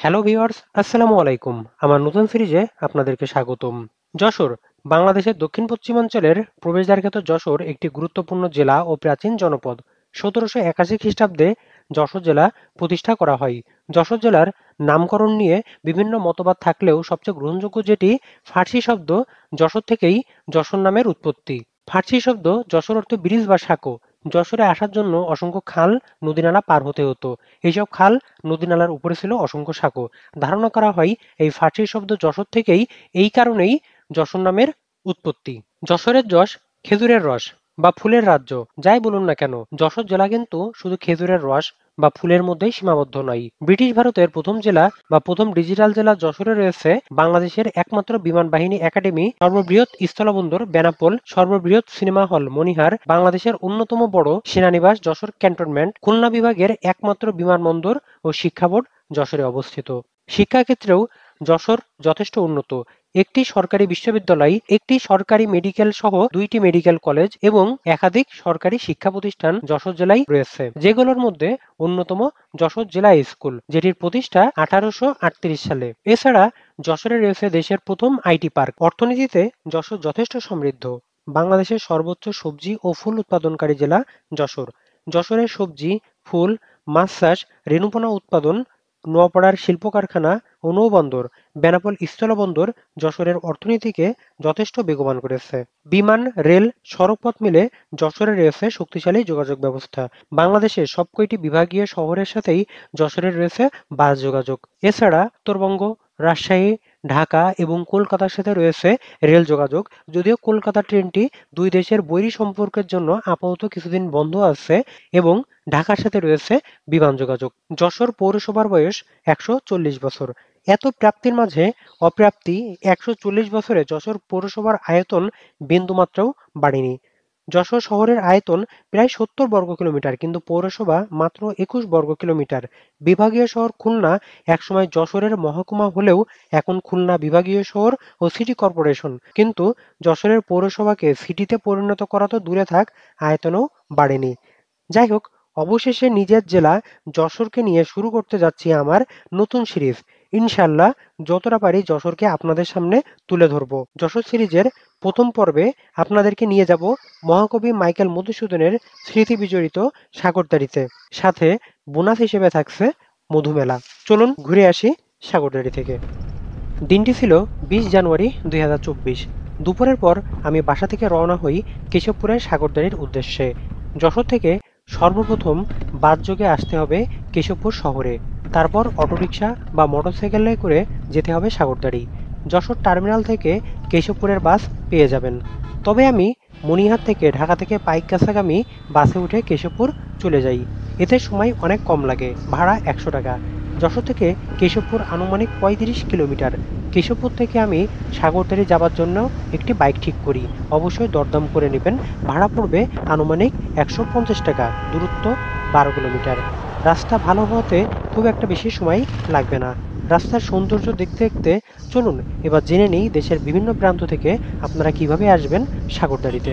Hello viewers, আসসালামু আলাইকুম। আমার নতুন সিরিজে আপনাদেরকে স্বাগতম। যশোর বাংলাদেশের দক্ষিণ পশ্চিমাঞ্চলের প্রবেশদ্বারখ্যাত যশোর একটি গুরুত্বপূর্ণ জেলা ও প্রাচীন জনপদ। ১৭৮১ খ্রিস্টাব্দে যশোর জেলা প্রতিষ্ঠা করা হয়। যশোর জেলার নামকরণ নিয়ে বিভিন্ন মতবাদ থাকলেও সবচেয়ে গ্রহণযোগ্য যেটি ফার্সি শব্দ যশোর থেকেই যশোর নামের উৎপত্তি। ফার্সি শব্দ যশোর অর্থ ব্রিজ বা সাঁকো। যশোরে আসার জন্য অসংখ্য খাল নদীনালা পার হতে হতো। এইসব খাল নদী-নালার উপরে ছিল অসংখ্য সাঁকো। ধারণা করা হয় এই ফার্সি শব্দ যশোর থেকেই এই কারণেই যশোর নামের উৎপত্তি। যশোরের যশ খেজুরের রস বা ফুলের রাজ্য। যাই বলুন না কেন, যশোর জেলা কিন্তু শুধু খেজুরের রস বা ফুলের মধ্যেই সীমাবদ্ধ নয়। ব্রিটিশ ভারতের প্রথম জেলা বা প্রথম ডিজিটাল জেলা যশোরে রয়েছে বাংলাদেশের একমাত্র বিমান বাহিনী একাডেমি, সর্ববৃহৎ স্থলবন্দর বেনাপোল, সর্ববৃহৎ সিনেমা হল মনিহার, বাংলাদেশের অন্যতম বড় সেনানিবাস যশোর ক্যান্টনমেন্ট, খুলনা বিভাগের একমাত্র বিমানবন্দর ও শিক্ষা বোর্ড যশোরে অবস্থিত। শিক্ষাক্ষেত্রেও যশোর যথেষ্ট উন্নত। একটি সরকারি বিশ্ববিদ্যালয়, একটি সরকারি মেডিকেল সহ ২টি মেডিকেল কলেজ এবং একাধিক সরকারি শিক্ষা প্রতিষ্ঠান যশোর জেলায় রয়েছে, যেগুলোর মধ্যে অন্যতম যশোর জেলা স্কুল, যেটির প্রতিষ্ঠা ১৮৩৮ সালে। এছাড়া যশোরে রয়েছে দেশের প্রথম আইটি পার্ক। অর্থনীতিতে যশোর যথেষ্ট সমৃদ্ধ। বাংলাদেশের সর্বোচ্চ সবজি ও ফুল উৎপাদনকারী জেলা যশোর। যশোরের সবজি, ফুল, মাছ চাষ, রেণুপোনা উৎপাদন, নোয়াপাড়ার শিল্প কারখানা ও নৌবন্দর, বেনাপোল স্থলবন্দর যশোরের অর্থনীতিকে যথেষ্ট বেগবান করেছে। বিমান, রেল, সড়কপথ মিলে যশোরে রয়েছে শক্তিশালী যোগাযোগ ব্যবস্থা। বাংলাদেশের সবকয়টি বিভাগীয় শহরের সাথেই যশোরের রয়েছে বাস যোগাযোগ। এছাড়া উত্তরবঙ্গ, রাজশাহী, ঢাকা এবং কলকাতার সাথে রয়েছে রেল যোগাযোগ। যদিও কলকাতা ট্রেনটি দুই দেশের বৈরী সম্পর্কের জন্য আপাতত কিছুদিন বন্ধ আছে এবং ঢাকার সাথে রয়েছে বিমান যোগাযোগ। যশোর পৌরসভার বয়স ১৪০ বছর। এত প্রাপ্তির মাঝে অপ্রাপ্তি। ১৪০ বছরে যশোর পৌরসভার আয়তন বিন্দুমাত্রও বাড়েনি। যশোর শহরের আয়তন প্রায় ৭০ বর্গ কিলোমিটার, কিন্তু পৌরসভা মাত্র ২১ বর্গ কিলোমিটার। বিভাগীয় শহর খুলনা একসময় যশোরের মহকুমা হলেও এখন খুলনা বিভাগীয় শহর ও সিটি কর্পোরেশন। কিন্তু যশোরের পৌরসভাকে সিটিতে পরিণত করা তো দূরে থাক, আয়তনও বাড়েনি। যাই হোক, অবশেষে নিজের জেলা যশোরকে নিয়ে শুরু করতে যাচ্ছি আমার নতুন সিরিজ। ইনশাল্লাহ যতটা পারি যশোরকে আপনাদের সামনে তুলে ধরব। যশোর সিরিজের প্রথম পর্বে আপনাদেরকে নিয়ে যাব মহাকবি মাইকেল মধুসূদনের স্মৃতি বিজড়িত সাগরদাড়িতে। সাথে বোনাস হিসেবে থাকছে মধুমেলা। চলুন ঘুরে আসি সাগরদাড়ি থেকে। দিনটি ছিল ২০ জানুয়ারি ২০২৪। দুপুরের পর আমি বাসা থেকে রওনা হই কেশবপুরের সাগরদাড়ির উদ্দেশ্যে। যশোর থেকে সর্বপ্রথম বাসযোগে আসতে হবে কেশবপুর শহরে। তারপর অটোরিকশা বা মোটরসাইকেলে করে যেতে হবে সাগরদাড়ি। যশোর টার্মিনাল থেকে কেশবপুরের বাস পেয়ে যাবেন। তবে আমি মনিহার থেকে ঢাকা থেকে পাইকগাছাগামী বাসে উঠে কেশবপুর চলে যাই। এতে সময় অনেক কম লাগে, ভাড়া ১০০ টাকা। যশোর থেকে কেশবপুর আনুমানিক ৩৫ কিলোমিটার। কেশবপুর থেকে আমি সাগরদাড়ি যাবার জন্য একটি বাইক ঠিক করি। অবশ্যই দরদাম করে নেবেন। ভাড়া পড়বে আনুমানিক ১৫০ টাকা। দূরত্ব ১২ কিলোমিটার। রাস্তা ভালো হওয়াতে খুব একটা বেশি সময় লাগবে না। রাস্তার সৌন্দর্য দেখতে দেখতে চলুন এবার জেনে নিই দেশের বিভিন্ন প্রান্ত থেকে আপনারা কিভাবে আসবেন সাগরদাড়িতে।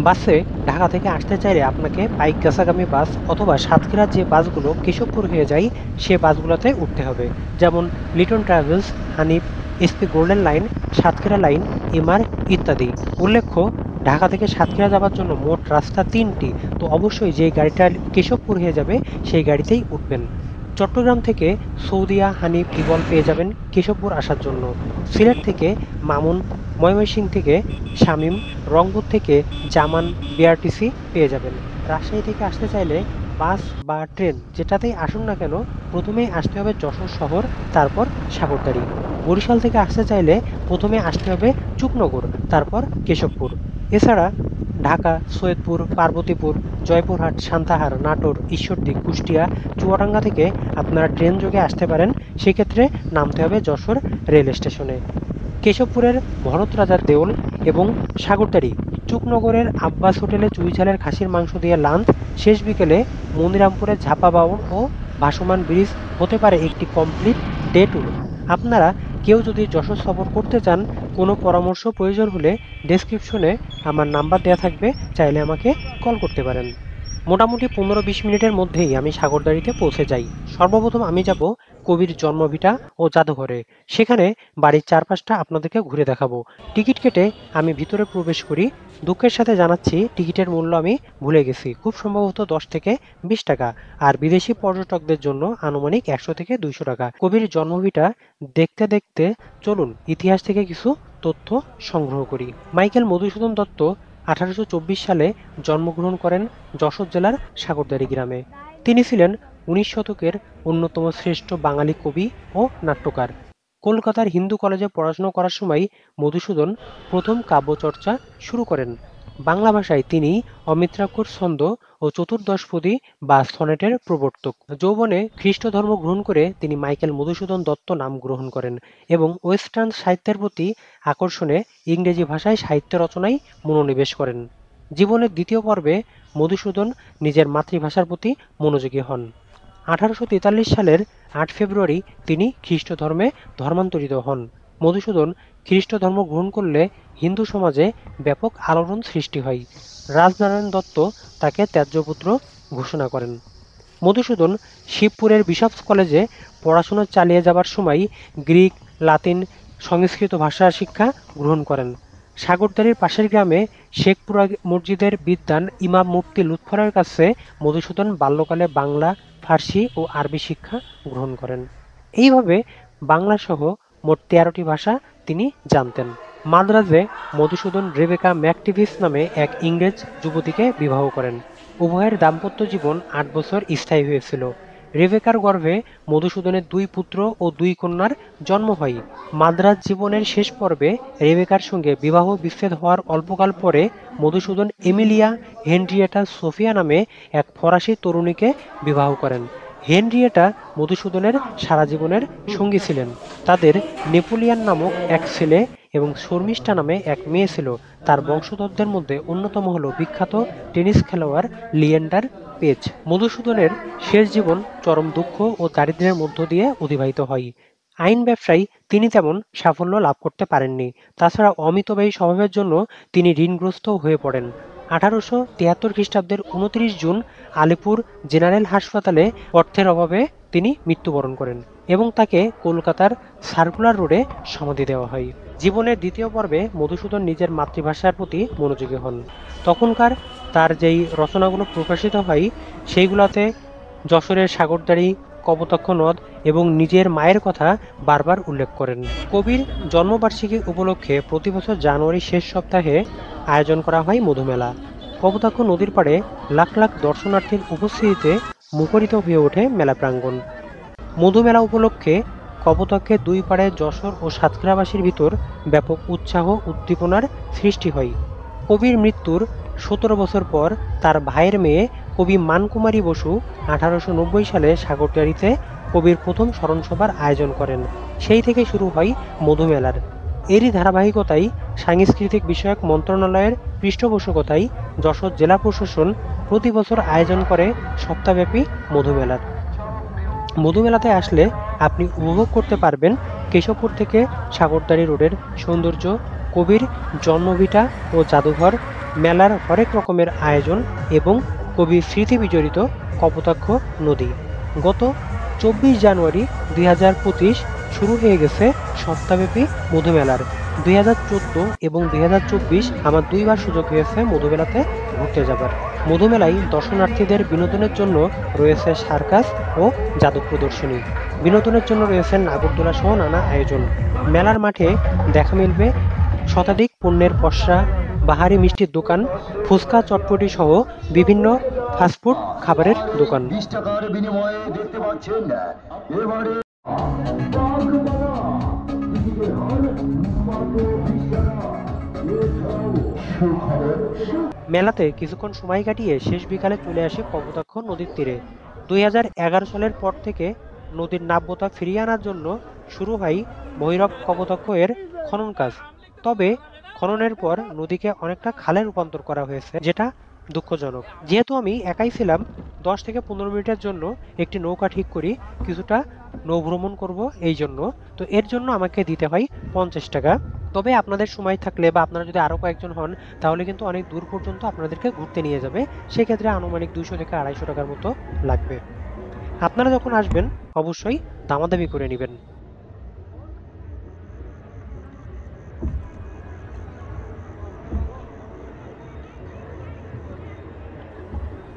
বাসে ঢাকা থেকে আসতে চাইলে আপনাকে পাইকগাছাগামী বাস অথবা সাতক্ষীরার যে বাসগুলো কেশবপুর হয়ে যায় সে বাসগুলোতে উঠতে হবে, যেমন Liton travels, Hanif, SP golden line, Satkhira line, MR ইত্যাদি। উল্লেখ্য, ঢাকা থেকে সাতক্ষীরা যাওয়ার জন্য মোট রাস্তা ৩টি, তো অবশ্যই যে গাড়িটা কেশবপুর হয়ে যাবে সেই গাড়িতেই উঠবেন। চট্টগ্রাম থেকে সৌদিয়া, হানিফ, ইগল পেয়ে যাবেন কেশবপুর আসার জন্য। সিলেট থেকে মামুন, ময়মনসিংহ থেকে শামীম, রংপুর থেকে জামান, বিআরটিসি পেয়ে যাবেন। রাজশাহী থেকে আসতে চাইলে বাস বা ট্রেন যেটাতেই আসুন না কেন প্রথমেই আসতে হবে যশোর শহর, তারপর সাগরদাড়ি। বরিশাল থেকে আসতে চাইলে প্রথমে আসতে হবে চুকনগর, তারপর কেশবপুর। এছাড়া ঢাকা, সৈয়দপুর, পার্বতীপুর, জয়পুরহাট, সান্তাহার, নাটোর, ঈশ্বরদী, কুষ্টিয়া, চুয়াডাঙ্গা থেকে আপনারা ট্রেন যোগে আসতে পারেন। সেক্ষেত্রে নামতে হবে যশোর রেল স্টেশনে। কেশবপুরের ভরত রাজার দেউল এবং সাগরদাড়ি, চুকনগরের আব্বাস হোটেলে চুইঝালের খাসির মাংস দিয়ে লাঞ্চ। শেষ বিকেলে মনিরামপুরের ঝাপা বাউন ও ভাসমান ব্রিজ হতে পারে একটি কমপ্লিট ডে ট্যুর। আপনারা কেউ যদি যশোর সফর করতে চান, কোনো পরামর্শ প্রয়োজন হলে ডেসক্রিপশনে আমার নাম্বার দেওয়া থাকবে, চাইলে আমাকে কল করতে পারেন। মোটামুটি ১৫-২০ মিনিটের মধ্যেই আমি সাগরদাড়িতে পৌঁছে যাই। সর্বপ্রথম আমি যাব কবির জন্মভিটা ও জাদুঘরে। সেখানে বাড়ির চারপাশটা আপনাদেরকে ঘুরে দেখাবো। টিকিট কেটে আমি ভিতরে প্রবেশ করি। দুঃখের সাথে জানাচ্ছি টিকিটের মূল্য আমি ভুলে গেছি, খুব সম্ভবত 10 থেকে 20 টাকা, আর বিদেশি পর্যটকদের জন্য আনুমানিক 100 থেকে 200 টাকা। কবির জন্মভিটা দেখতে দেখতে চলুন ইতিহাস থেকে কিছু তথ্য সংগ্রহ করি। মাইকেল মধুসূদন দত্ত 1824 সালে জন্মগ্রহণ করেন যশোর জেলার সাগরদাড়ি গ্রামে। তিনি ছিলেন 19 শতকের অন্যতম শ্রেষ্ঠ বাঙালি কবি ও নাট্যকার। কলকাতার হিন্দু কলেজে পড়াশোনা করার সময় মধুসূদন প্রথম কাব্যচর্চা শুরু করেন। বাংলা ভাষায় তিনি অমিত্রাক্ষর ছন্দ ও চতুর্দশপদী বা সনেটের প্রবর্তক। যৌবনে খ্রিস্ট ধর্ম গ্রহণ করে তিনি মাইকেল মধুসূদন দত্ত নাম গ্রহণ করেন এবং ওয়েস্টার্ন সাহিত্যের প্রতি আকর্ষণে ইংরেজি ভাষায় সাহিত্য রচনায় মনোনিবেশ করেন। জীবনের দ্বিতীয় পর্বে মধুসূদন নিজের মাতৃভাষার প্রতি মনোযোগী হন। 1843 সালের 8 ফেব্রুয়ারি তিনি খ্রিস্ট ধর্মে ধর্মান্তরিত হন। মধুসূদন খ্রিস্ট ধর্ম গ্রহণ করলে হিন্দু সমাজে ব্যাপক আলোড়ন সৃষ্টি হয়। রাজনারায়ণ দত্ত তাকে ত্যায্যপুত্র ঘোষণা করেন। মধুসূদন শিবপুরের বিশপস কলেজে পড়াশোনা চালিয়ে যাবার সময় গ্রিক, লাতিন, সংস্কৃত ভাষা শিক্ষা গ্রহণ করেন। সাগরদাড়ির পাশের গ্রামে শেখপুরা মসজিদের বিদ্বান ইমাম মুফতি লুৎফরের কাছে মধুসূদন বাল্যকালে বাংলা, ফার্সি ও আরবি শিক্ষা গ্রহণ করেন। এইভাবে বাংলা সহ মোট 13টি ভাষা তিনি জানতেন। মাদ্রাজে মধুসূদন রেবেকা ম্যাকটিভিস নামে এক ইংরেজ যুবতীকে বিবাহ করেন। উভয়ের দাম্পত্য জীবন 8 বছর স্থায়ী হয়েছিল। রেবেকার গর্ভে মধুসূদনের 2 পুত্র ও 2 কন্যার জন্ম হয়। মাদ্রাজ জীবনের শেষ পর্বে রেবেকার সঙ্গে বিবাহ বিচ্ছেদ হওয়ার অল্পকাল পরে মধুসূদন এমিলিয়া হেনরিয়েটা সোফিয়া নামে এক ফরাসি তরুণীকে বিবাহ করেন। হেনরিয়েটা মধুসূদনের সারা জীবনের সঙ্গী ছিলেন। তাদের নেপোলিয়ান নামক এক ছেলে এবং শর্মিষ্ঠা নামে এক মেয়ে ছিল। তার বংশধরদের মধ্যে অন্যতম হল বিখ্যাত টেনিস খেলোয়াড় লিয়েন্ডার পেজ। মধুসূদনের শেষ জীবন চরম দুঃখ ও দারিদ্র্যের মধ্য দিয়ে অতিবাহিত হয়। আইন ব্যবসায় তিনি তেমন সাফল্য লাভ করতে পারেননি। তাছাড়া অমিতব্যয়ী স্বভাবের জন্য তিনি ঋণগ্রস্ত হয়ে পড়েন। 1873 খ্রিস্টাব্দের 29 জুন আলিপুর জেনারেল হাসপাতালে অর্থের অভাবে তিনি মৃত্যুবরণ করেন এবং তাকে কলকাতার সার্কুলার রোডে সমাধি দেওয়া হয়। জীবনের দ্বিতীয় পর্বে মধুসূদন নিজের মাতৃভাষার প্রতি মনোযোগী হন। তখনকার তার যেই রচনাগুলো প্রকাশিত হয় সেইগুলোতে যশোরের সাগরদাড়ি, কপোতাক্ষ নদ এবং নিজের মায়ের কথা বারবার উল্লেখ করেন। কবির জন্মবার্ষিকী উপলক্ষে প্রতি বছর জানুয়ারির শেষ সপ্তাহে আয়োজন করা হয় মধুমেলা। কপোতাক্ষ নদীর পাড়ে লাখ লাখ দর্শনার্থীর উপস্থিতিতে মুখরিত হয়ে ওঠে মেলা প্রাঙ্গণ। মধুমেলা উপলক্ষে কপোতাক্ষের 2 পাড়ে যশোর ও সাতক্ষীরাবাসীর ভিতর ব্যাপক উৎসাহ উদ্দীপনার সৃষ্টি হয়। কবির মৃত্যুর 17 বছর পর তার ভাইয়ের মেয়ে কবি মানকুমারী বসু 1890 সালে সাগরদাড়িতে কবির প্রথম স্মরণসভার আয়োজন করেন। সেই থেকে শুরু হয় মধুমেলার। এরই ধারাবাহিকতায় সাংস্কৃতিক বিষয়ক মন্ত্রণালয়ের পৃষ্ঠপোষকতায় যশোর জেলা প্রশাসন প্রতি বছর আয়োজন করে সপ্তাহব্যাপী মধুমেলার। মধুমেলাতে আসলে আপনি উপভোগ করতে পারবেন কেশবপুর থেকে সাগরদাড়ি রোডের সৌন্দর্য, কবির জন্মভিটা ও জাদুঘর, মেলার হরেক রকমের আয়োজন এবং কবির স্মৃতি বিজড়িত কপোতাক্ষ নদী। গত 24 জানুয়ারি 2025 শুরু হয়ে গেছে সপ্তাহব্যাপী মধুমেলার। 2014 এবং 2024 আমার 2 বার সুযোগ হয়েছে মধুমেলাতে ঘুরতে যাবার। মধুমেলায় দর্শনার্থীদের বিনোদনের জন্য রয়েছে সার্কাস ও জাদু প্রদর্শনী। বিনোদনের জন্য রয়েছে নাগরদোলা সহ নানা আয়োজন। মেলার মাঠে দেখা মিলবে শতাধিক পণ্যের পসরা, বাহারি মিষ্টির দোকান, ফুচকা, চটপটি সহ বিভিন্ন ফাস্টফুড খাবারের দোকান। মেলাতে কিছুক্ষণ সময় কাটিয়ে শেষ বিকালে চলে আসে কপোতাক্ষ নদীর তীরে। 2011 সালের পর থেকে নদীর নাব্যতা ফিরিয়ে আনার জন্য শুরু হয় ভৈরব কপোতাক্ষ এর খনন কাজ। তবে খননের পর নদীকে অনেকটা খালে রূপান্তর করা হয়েছে, যেটা দুঃখজনক। যেহেতু আমি একাই ছিলাম, 10 থেকে 15 মিনিটের জন্য একটি নৌকা ঠিক করি কিছুটা নৌ ভ্রমণ করব, এই জন্য তো এর জন্য আমাকে দিতে হয় 50 টাকা। তবে আপনাদের সময় থাকলে বা আপনারা যদি আরও কয়েকজন হন তাহলে কিন্তু অনেক দূর পর্যন্ত আপনাদেরকে ঘুরতে নিয়ে যাবে, সেক্ষেত্রে আনুমানিক 200 থেকে 250 টাকার মতো লাগবে। আপনারা যখন আসবেন অবশ্যই দামাদামি করে নেবেন।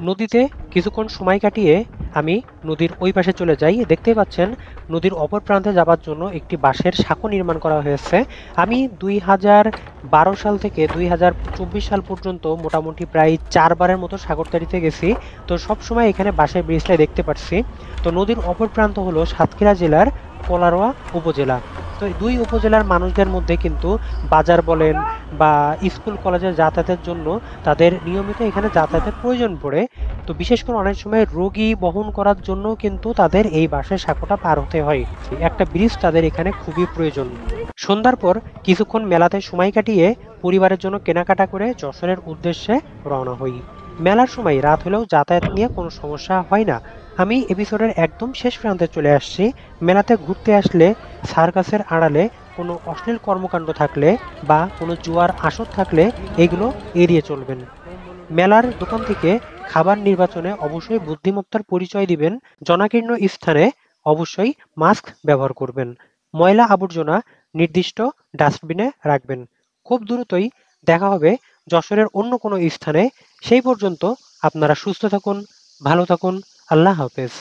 নদীতে কিছুক্ষণ সময় কাটিয়ে আমি নদীর ওই পাশে চলে যাই। দেখতেই পাচ্ছেন নদীর অপর প্রান্তে যাবার জন্য একটি বাঁশের সাঁকো নির্মাণ করা হয়েছে। আমি 2012 সাল থেকে 2024 সাল পর্যন্ত মোটামুটি প্রায় 4 বারের মতো সাগরতারিতে গেছি। তো সব সময় এখানে বাঁশের ব্রিজটাই দেখতে পাচ্ছি। তো নদীর অপর প্রান্ত হলো সাতক্ষীরা জেলার কলারোয়া উপজেলা। তো এই দুই উপজেলার মানুষদের মধ্যে কিন্তু বাজার বলেন বা স্কুল কলেজে যাতায়াতের জন্য তাদের নিয়মিত এখানে যাতায়াতের প্রয়োজন পড়ে। তো বিশেষ করে অনেক সময় রোগী বহন করার জন্য কিন্তু তাদের এই বাঁশের সাঁকোটা পার হতে হয়। একটা ব্রিজ তাদের এখানে খুবই প্রয়োজন। সন্ধ্যার পর কিছুক্ষণ মেলাতে সময় কাটিয়ে পরিবারের জন্য কেনাকাটা করে যশোরের উদ্দেশ্যে রওনা হই। মেলার সময় রাত হলেও যাতায়াত নিয়ে কোনো সমস্যা হয় না। আমি এপিসোডের একদম শেষ প্রান্তে চলে আসছি। মেলাতে ঘুরতে আসলে সার্কাসের আড়ালে কোনো অশ্লীল কর্মকাণ্ড থাকলে বা কোনো জুয়ার আসর থাকলে এগুলো এড়িয়ে চলবেন। মেলার দোকান থেকে খাবার নির্বাচনে অবশ্যই বুদ্ধিমত্তার পরিচয় দিবেন। জনাকীর্ণ স্থানে অবশ্যই মাস্ক ব্যবহার করবেন। ময়লা আবর্জনা নির্দিষ্ট ডাস্টবিনে রাখবেন। খুব দ্রুতই দেখা হবে যশোরের অন্য কোনো স্থানে। সেই পর্যন্ত আপনারা সুস্থ থাকুন, ভালো থাকুন। আল্লাহ হাফেজ।